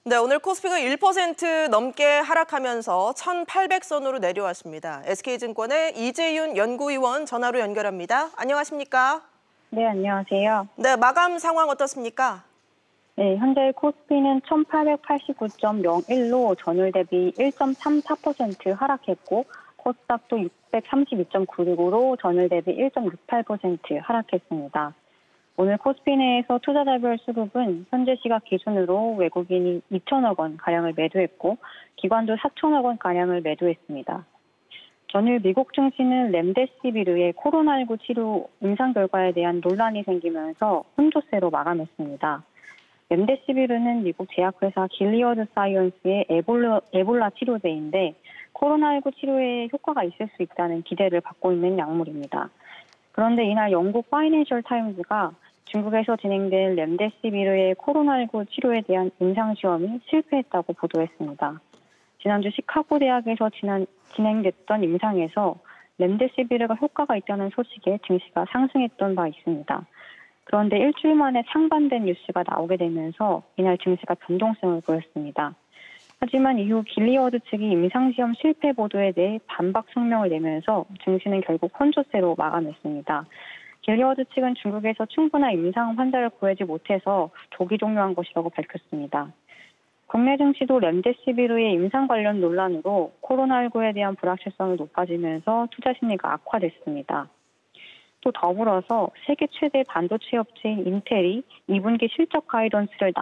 네, 오늘 코스피가 1% 넘게 하락하면서 1,800선으로 내려왔습니다. SK증권의 이재윤 연구위원 전화로 연결합니다. 안녕하십니까? 네, 안녕하세요. 네, 마감 상황 어떻습니까? 네, 현재 코스피는 1889.01로 전일 대비 1.34% 하락했고, 코스닥도 632.96으로 전일 대비 1.68% 하락했습니다. 오늘 코스피 내에서 투자자별 수급은 현재 시각 기준으로 외국인이 2천억 원 가량을 매도했고, 기관도 4천억 원 가량을 매도했습니다. 전일 미국 증시는 렘데시비르의 코로나19 치료 임상 결과에 대한 논란이 생기면서 혼조세로 마감했습니다. 렘데시비르는 미국 제약회사 길리어드 사이언스의 에볼라 치료제인데 코로나19 치료에 효과가 있을 수 있다는 기대를 받고 있는 약물입니다. 그런데 이날 영국 파이낸셜 타임즈가 중국에서 진행된 렘데시비르의 코로나19 치료에 대한 임상시험이 실패했다고 보도했습니다. 지난주 시카고 대학에서 진행됐던 임상에서 렘데시비르가 효과가 있다는 소식에 증시가 상승했던 바 있습니다. 그런데 일주일 만에 상반된 뉴스가 나오게 되면서 이날 증시가 변동성을 보였습니다. 하지만 이후 길리어드 측이 임상시험 실패 보도에 대해 반박 성명을 내면서 증시는 결국 혼조세로 마감했습니다. 길리어드 측은 중국에서 충분한 임상 환자를 구하지 못해서 조기 종료한 것이라고 밝혔습니다. 국내 증시도 렘데시비르의 임상 관련 논란으로 코로나19에 대한 불확실성이 높아지면서 투자 심리가 악화됐습니다. 또 더불어서 세계 최대 반도체 업체인 인텔이 2분기 실적 가이던스를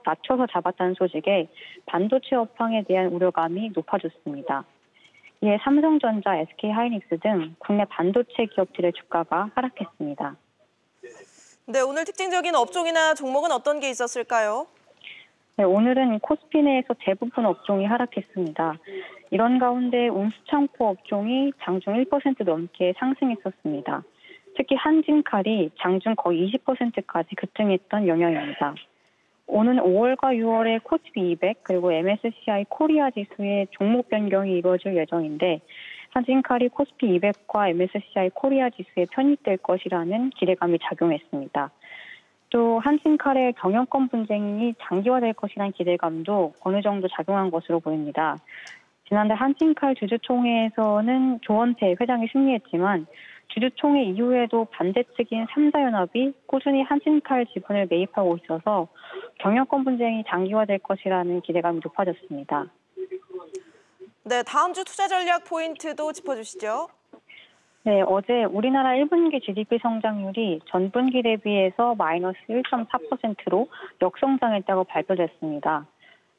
낮춰서 잡았다는 소식에 반도체 업황에 대한 우려감이 높아졌습니다. 이에 삼성전자, SK하이닉스 등 국내 반도체 기업들의 주가가 하락했습니다. 네, 오늘 특징적인 업종이나 종목은 어떤 게 있었을까요? 네, 오늘은 코스피 내에서 대부분 업종이 하락했습니다. 이런 가운데 운수창포 업종이 장중 1% 넘게 상승했었습니다. 특히 한진칼이 장중 거의 20%까지 급등했던 영향입니다. 오는 5월과 6월에 코스피 200 그리고 MSCI 코리아 지수의 종목 변경이 이루어질 예정인데 한진칼이 코스피 200과 MSCI 코리아 지수에 편입될 것이라는 기대감이 작용했습니다. 또 한진칼의 경영권 분쟁이 장기화될 것이라는 기대감도 어느 정도 작용한 것으로 보입니다. 지난달 한진칼 주주총회에서는 조원태 회장이 승리했지만 주주총회 이후에도 반대측인 3자연합이 꾸준히 한진칼 지분을 매입하고 있어서 경영권 분쟁이 장기화될 것이라는 기대감이 높아졌습니다. 네, 다음 주 투자 전략 포인트도 짚어주시죠. 네, 어제 우리나라 1분기 GDP 성장률이 전분기 대비해서 마이너스 1.4%로 역성장했다고 발표됐습니다.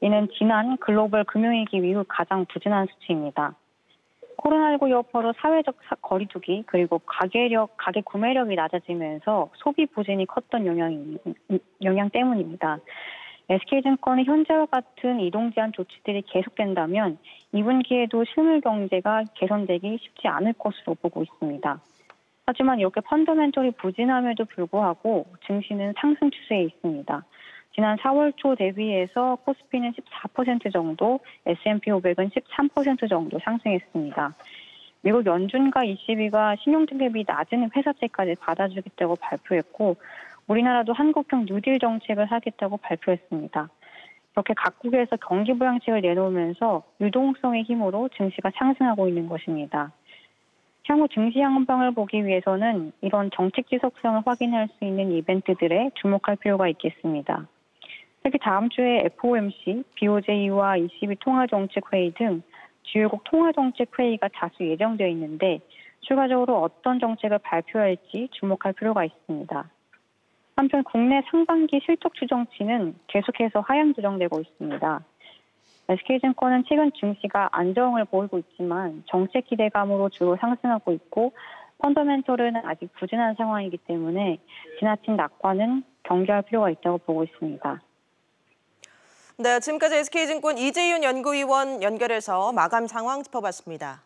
이는 지난 글로벌 금융위기 이후 가장 부진한 수치입니다. 코로나19 여파로 사회적 거리두기 그리고 가계 구매력이 낮아지면서 소비 부진이 컸던 영향 때문입니다. SK증권은 현재와 같은 이동 제한 조치들이 계속된다면 2분기에도 실물 경제가 개선되기 쉽지 않을 것으로 보고 있습니다. 하지만 이렇게 펀더멘털이 부진함에도 불구하고 증시는 상승 추세에 있습니다. 지난 4월 초 대비해서 코스피는 14% 정도, S&P 500은 13% 정도 상승했습니다. 미국 연준과 ECB가 신용등급이 낮은 회사채까지 받아주겠다고 발표했고 우리나라도 한국형 뉴딜 정책을 하겠다고 발표했습니다. 이렇게 각국에서 경기 부양책을 내놓으면서 유동성의 힘으로 증시가 상승하고 있는 것입니다. 향후 증시 향방을 보기 위해서는 이런 정책 지속성을 확인할 수 있는 이벤트들에 주목할 필요가 있겠습니다. 특히 다음 주에 FOMC, BOJ와 ECB 통화정책회의 등 주요국 통화정책회의가 다수 예정되어 있는데 추가적으로 어떤 정책을 발표할지 주목할 필요가 있습니다. 한편 국내 상반기 실적 추정치는 계속해서 하향 조정되고 있습니다. SK증권은 최근 증시가 안정을 보이고 있지만 정책 기대감으로 주로 상승하고 있고 펀더멘털은 아직 부진한 상황이기 때문에 지나친 낙관은 경계할 필요가 있다고 보고 있습니다. 네, 지금까지 SK증권 이재윤 연구위원 연결해서 마감 상황 짚어봤습니다.